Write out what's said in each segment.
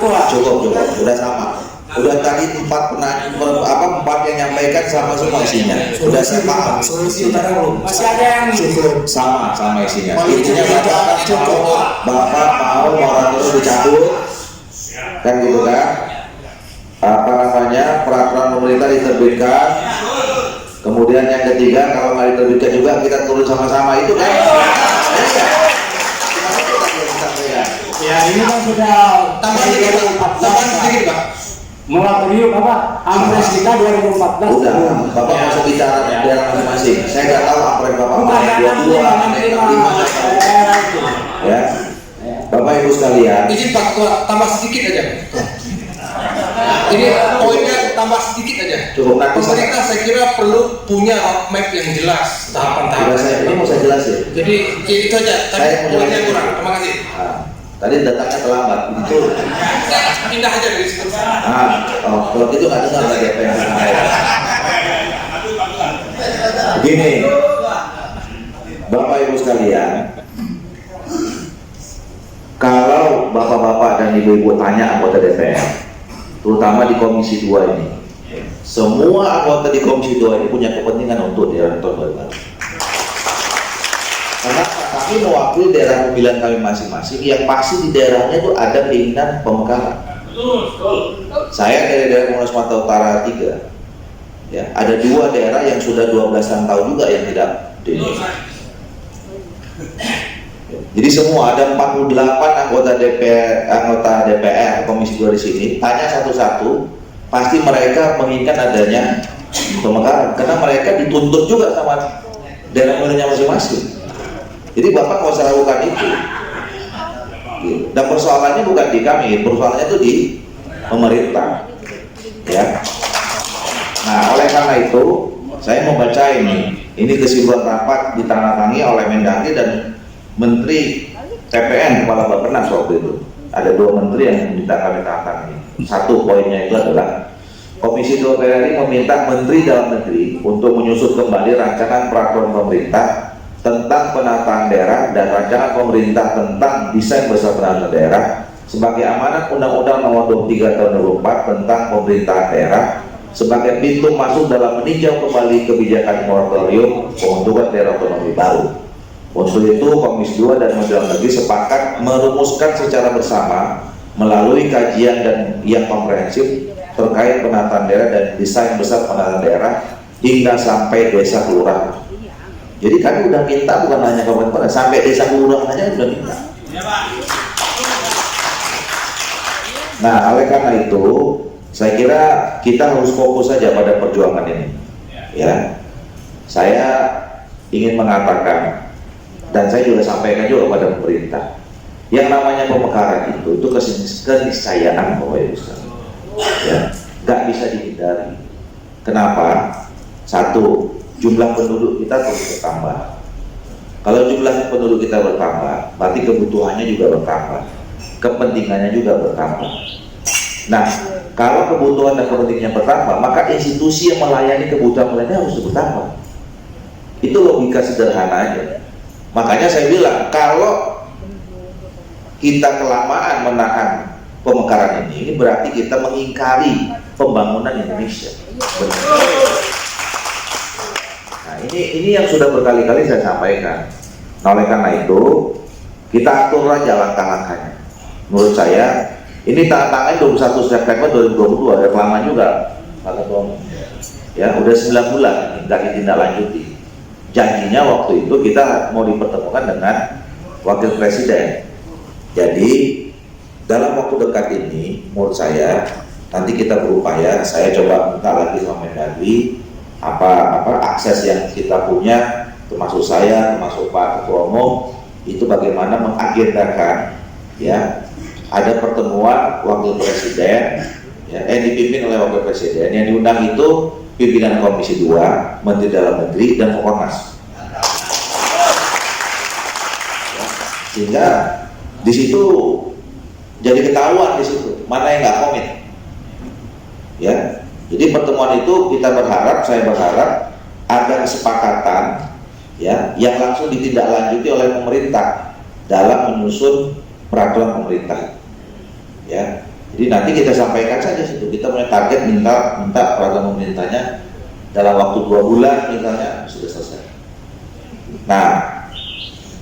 Ketua. Cukup, udah sama. Udah tadi empat yang nyampaikan sama semua isinya. Udah sama. Solusi utara belum. Masih ada yang Cukup sama isinya. Intinya Bapak mau moratorium dicabut, kan gitu kan? Peraturan pemerintah diterbitkan. Kemudian yang ketiga, kalau nggak diterbitkan juga kita turun sama-sama, itu kan? ya ini kan sudah Tambah sedikit Pak. moratorium apa? Ampres kita 2014. Udah, Bapak masuk bicara daerah masing-masing. Saya nggak tahu ampres Bapak Bukan mau 22, 5, ya. Bapak Ibu sekalian, Izin Pak Ketua, tambah sedikit aja. Ini poinnya tambah sedikit aja. cukup nanti Pemerintah saya kira perlu punya roadmap yang jelas, tahapan-tahapan. ini mau saya jelasin. Jadi itu aja, Saya tapi mau poinnya jelasin. kurang. Terima kasih. Nah, tadi datangnya terlambat, itu. Saya pindah aja dari situ. Kalau gitu nggak dengar lagi apa yang saya sampaikan. Begini, Bapak Ibu sekalian, kalau bapak-bapak dan ibu-ibu tanya anggota DPR, terutama di Komisi 2 ini, semua anggota di Komisi 2 ini punya kepentingan untuk daerah tahun baru. Karena kami mewakili daerah pemilihan kami masing-masing, yang pasti di daerahnya itu ada keinginan pemekaran. Saya dari daerah Pemekaran Sumatera Utara 3, ya, ada 2 daerah yang sudah 12-an tahun juga yang tidak demo. Jadi semua ada 48 anggota DPR Komisi 2 di sini. Tanya satu-satu, pasti mereka menginginkan adanya pemekaran karena mereka dituntut juga sama daerah pemilihannya masing-masing. Jadi Bapak nggak usah lakukan itu. Dan persoalannya bukan di kami, persoalannya itu di pemerintah. Ya. Nah, oleh karena itu saya mau baca ini kesimpulan rapat ditandatangani oleh Mendagri dan Menteri TPN Kepala Bappenas waktu itu. Ada 2 menteri yang minta kami tantang ini. Satu poinnya itu adalah Komisi 2 PRRI meminta Menteri Dalam Negeri untuk menyusun kembali rancangan peraturan pemerintah tentang penataan daerah dan rancangan pemerintah tentang desain besar penataan daerah sebagai amanat Undang-Undang Nomor 23 Tahun 2004 tentang pemerintahan daerah sebagai pintu masuk dalam meninjau kembali kebijakan moratorium pembentukan daerah otonomi baru. Untuk itu Komisi 2 dan Menteri Dalam Negeri sepakat merumuskan secara bersama melalui kajian dan yang komprehensif terkait penataan daerah dan desain besar penataan daerah hingga sampai desa kelurahan. Jadi kami udah minta bukan hanya kabupaten, sampai desa kelurahan aja udah minta. Nah, oleh karena itu saya kira kita harus fokus saja pada perjuangan ini. Ya, saya ingin mengatakan dan saya juga sampaikan juga pada pemerintah, yang namanya pemekaran itu keniscayaan Bapak Ibu sekalian. Ya, nggak bisa dihindari. Kenapa? Satu, jumlah penduduk kita terus bertambah. Kalau jumlah penduduk kita bertambah, berarti kebutuhannya juga bertambah, kepentingannya juga bertambah. Nah, kalau kebutuhan dan kepentingannya bertambah, maka institusi yang melayani kebutuhan mereka harus bertambah. Itu logika sederhananya. Makanya saya bilang, kalau kita kelamaan menahan pemekaran ini berarti kita mengingkari pembangunan Indonesia. Nah, ini yang sudah berkali-kali saya sampaikan. Nah, oleh karena itu kita atur aja langkah-langkahnya. Menurut saya ini tantangan 21 September 2022, ada kelamaan juga Pak Ketua. Ya, udah 9 bulan nggak ditindaklanjuti. Janjinya waktu itu kita mau dipertemukan dengan Wakil Presiden. Jadi dalam waktu dekat ini, menurut saya nanti kita berupaya, saya coba minta lagi sama Mendagri apa akses yang kita punya, termasuk saya, termasuk Pak Ketua Umum, itu bagaimana mengagendakan, ya, ada pertemuan Wakil Presiden, ya, dipimpin oleh Wakil Presiden, yang diundang itu pimpinan Komisi 2, Menteri Dalam Negeri, dan Fornas. Ya, sehingga di situ jadi ketahuan di situ mana yang nggak komit. Ya, jadi pertemuan itu kita berharap, saya berharap ada kesepakatan, ya, yang langsung ditindaklanjuti oleh pemerintah dalam menyusun peraturan pemerintah. Ya, jadi Jadi nanti kita sampaikan saja situ. Kita punya target minta peraturan pemerintahnya dalam waktu 2 bulan misalnya sudah selesai. Nah,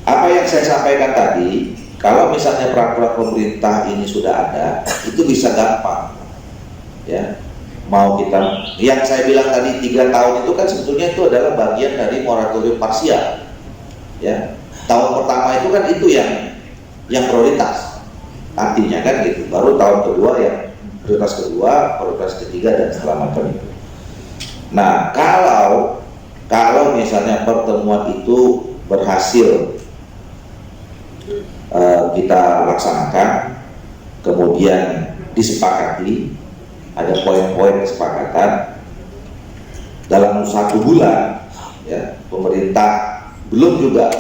apa yang saya sampaikan tadi, kalau misalnya peraturan pemerintah ini sudah ada, itu bisa gampang, ya. Mau kita, yang saya bilang tadi 3 tahun itu kan sebetulnya itu adalah bagian dari moratorium parsial, ya. Tahun pertama itu kan itu yang prioritas, artinya kan gitu. Baru tahun kedua yang prioritas kedua, prioritas ketiga dan segala macam itu. Nah, kalau misalnya pertemuan itu berhasil kita laksanakan, kemudian disepakati, ada poin-poin kesepakatan dalam 1 bulan, ya, pemerintah belum juga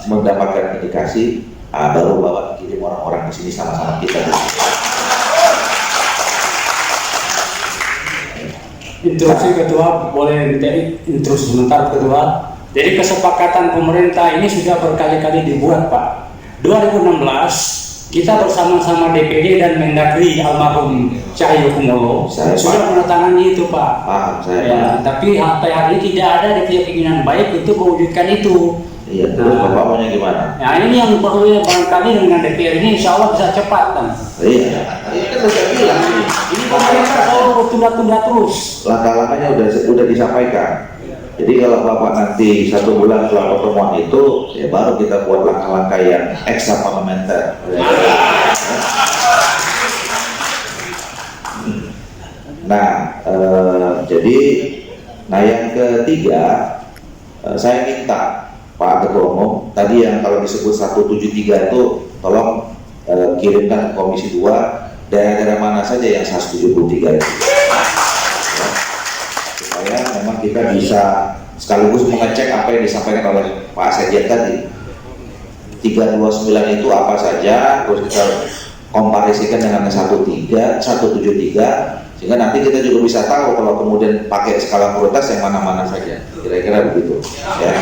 mendapatkan indikasi, baru bawa kirim orang-orang di sini sama-sama kita. Instruksi ketua, boleh minta instruksi sebentar ketua. Jadi kesepakatan pemerintah ini sudah berkali-kali dibuat, Pak. 2016 kita bersama-sama DPD dan Mendagri almarhum Cahyokumolo sudah menandatangani itu, Pak. Ya, tapi sampai hari ini tidak ada keinginan baik untuk mewujudkan itu. Iya, terus Bapak maunya gimana? Nah, ini yang perlu barangkali dengan DPR ini insya Allah bisa cepat kan. Iya, ini kan udah bilang Ini pemerintah selalu tunda-tunda terus. Langkah-langkahnya udah disampaikan. Jadi kalau Bapak nanti 1 bulan setelah pertemuan itu, ya baru kita buat langkah-langkah yang ekstra parlementer. Nah, jadi, yang ketiga, saya minta Pak Ketua Umum, tadi yang kalau disebut 173 itu, tolong kirimkan ke Komisi 2 daerah-daerah mana saja yang 173 itu. Supaya memang kita bisa sekaligus mengecek apa yang disampaikan oleh Pak Sekjen tadi. 329 itu apa saja, terus kita komparisikan dengan 173, sehingga nanti kita juga bisa tahu kalau kemudian pakai skala prioritas yang mana-mana saja. Kira-kira begitu. Ya.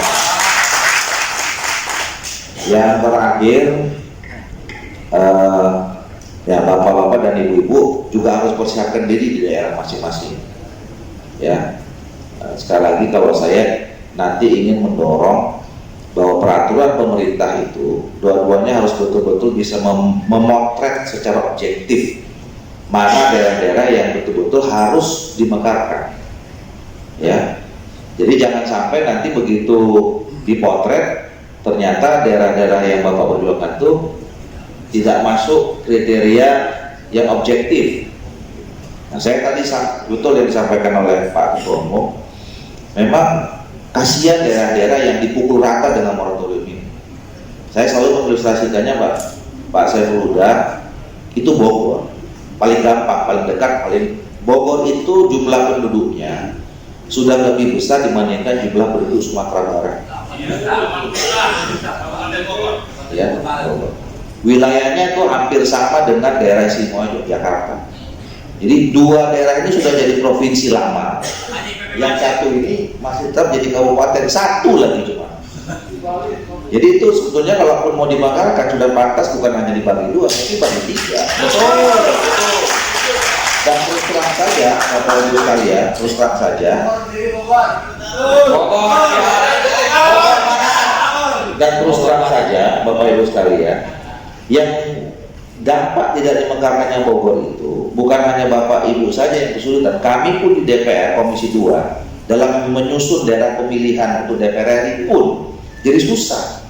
Yang terakhir, ya bapak-bapak dan ibu-ibu juga harus persiapkan diri di daerah masing-masing. Ya, sekali lagi kalau saya nanti ingin mendorong bahwa peraturan pemerintah itu dua-duanya harus betul-betul bisa memotret secara objektif mana daerah-daerah yang betul-betul harus dimekarkan. Ya, jadi jangan sampai nanti begitu dipotret ternyata daerah-daerah yang Bapak perjuangkan itu tidak masuk kriteria yang objektif. Nah, saya tadi betul yang disampaikan oleh Pak Ketua Umum, memang kasihan daerah-daerah yang dipukul rata dengan moratorium ini. Saya selalu mengilustrasikannya, Pak Saiful Huda, itu Bogor, paling gampang, paling dekat, Bogor itu jumlah penduduknya sudah lebih besar dibandingkan jumlah penduduk Sumatera Barat. Ya, wilayahnya itu hampir sama dengan daerah istimewa Yogyakarta. Jadi 2 daerah ini sudah jadi provinsi lama. Yang satu ini masih tetap jadi kabupaten, 1 lagi cuma. Jadi itu sebetulnya kalaupun mau dimekarkan sudah pantas bukan hanya dibagi 2, tapi dibagi 3. Betul. Dan terus terang saja, Bapak Ibu sekalian, terus terang saja. Dan terus terang saja, Bapak Ibu sekalian, yang dampak tidak dimekarkannya Bogor itu bukan hanya Bapak Ibu saja yang kesulitan. Kami pun di DPR Komisi 2 dalam menyusun daerah pemilihan untuk DPR RI pun jadi susah.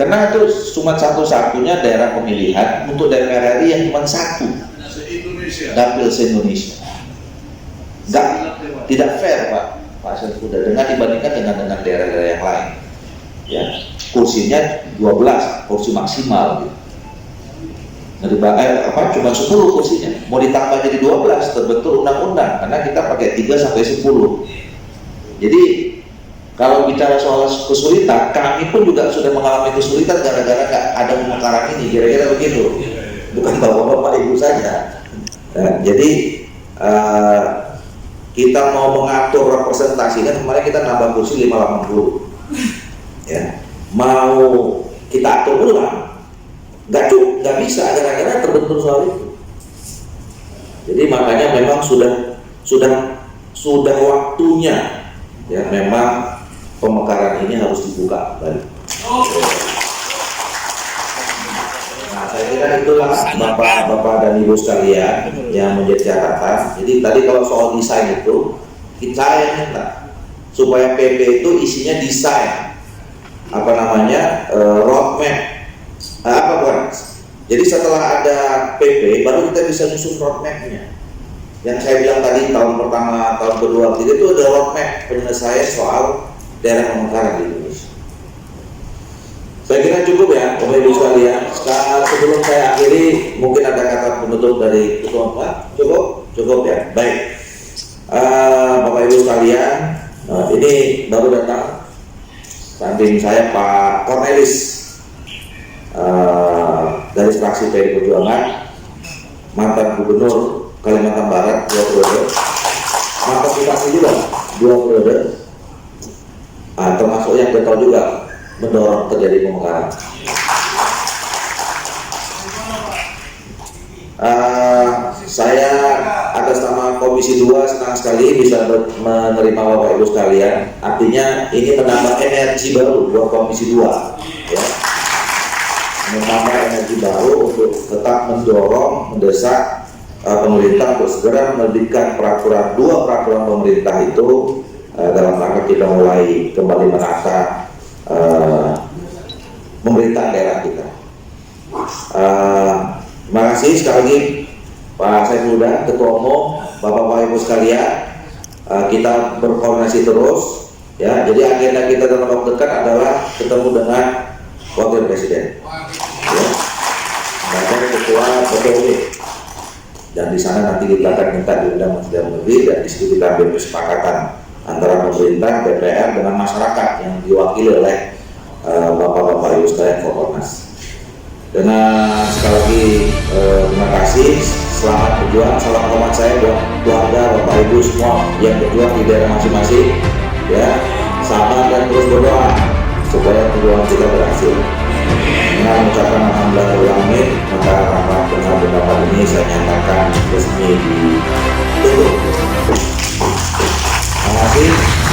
Karena itu cuma satu-satunya daerah pemilihan untuk DPR RI yang cuma 1 dapil se-Indonesia. Tidak fair Pak Saiful Huda dengan dibandingkan dengan daerah-daerah yang lain. Ya, kursinya 12 kursi maksimal gitu. Cuma 10 kursinya, mau ditambah jadi 12 terbentuk undang-undang karena kita pakai 3 sampai 10. Jadi kalau bicara soal kesulitan, kami pun juga sudah mengalami kesulitan gara-gara nggak ada pemekaran ini, kira-kira begitu. Bukan bapak-bapak ibu saja. Nah, jadi kita mau mengatur representasi kan kemarin kita nambah kursi 580. Ya, mau kita atur ulang nggak bisa gara-gara terbentur soal itu. Jadi makanya memang sudah waktunya ya memang pemekaran ini harus dibuka kembali. Nah, saya kira itulah Bapak dan Ibu sekalian yang menjadi catatan. Jadi tadi kalau soal desain itu saya minta supaya PP itu isinya desain roadmap jadi setelah ada PP baru kita bisa nyusun roadmapnya. Yang saya bilang tadi tahun pertama, tahun kedua, ketiga itu ada roadmap penyelesaian soal daerah pemekaran di Indonesia. Saya kira cukup ya, Bapak Ibu sekalian. Sebelum saya akhiri, mungkin ada kata penutup dari Ketua Pak. Cukup ya. Baik, Bapak Ibu sekalian, ini baru datang samping saya Pak Cornelis dari fraksi PDI Perjuangan, mantan Gubernur Kalimantan Barat 2 periode, mantan bupati juga 2 periode, termasuk yang getol juga mendorong terjadi pemekaran. Saya atas nama Komisi 2 senang sekali bisa menerima Bapak Ibu sekalian. Artinya ini menambah energi baru buat Komisi 2 ya. Menambah energi baru untuk tetap mendorong, mendesak pemerintah untuk segera menerbitkan dua peraturan pemerintah itu dalam rangka kita mulai kembali menata pemerintahan daerah kita. Terima kasih sekali lagi Pak Saifuddin, Ketua Umum, Bapak-Bapak Ibu sekalian. Kita berkoordinasi terus ya. Jadi agenda kita dalam waktu dekat adalah ketemu dengan Wakil Presiden ya. Dan Ketua PPUD. Dan di sana nanti kita akan minta diundang Menteri Dalam Negeri dan di situ kita ambil kesepakatan antara pemerintah, DPR dengan masyarakat yang diwakili oleh Bapak-Bapak Ibu sekalian Forkonas. Dengan sekali lagi terima kasih, selamat berjuang, salam hormat saya buat keluarga Bapak Ibu semua yang berjuang di daerah masing-masing ya, sabar dan terus berdoa supaya perjuangan kita berhasil. Dengan mengucapkan alhamdulillah, maka rapat dengan pendapat ini saya nyatakan resmi ditutup. Terima kasih.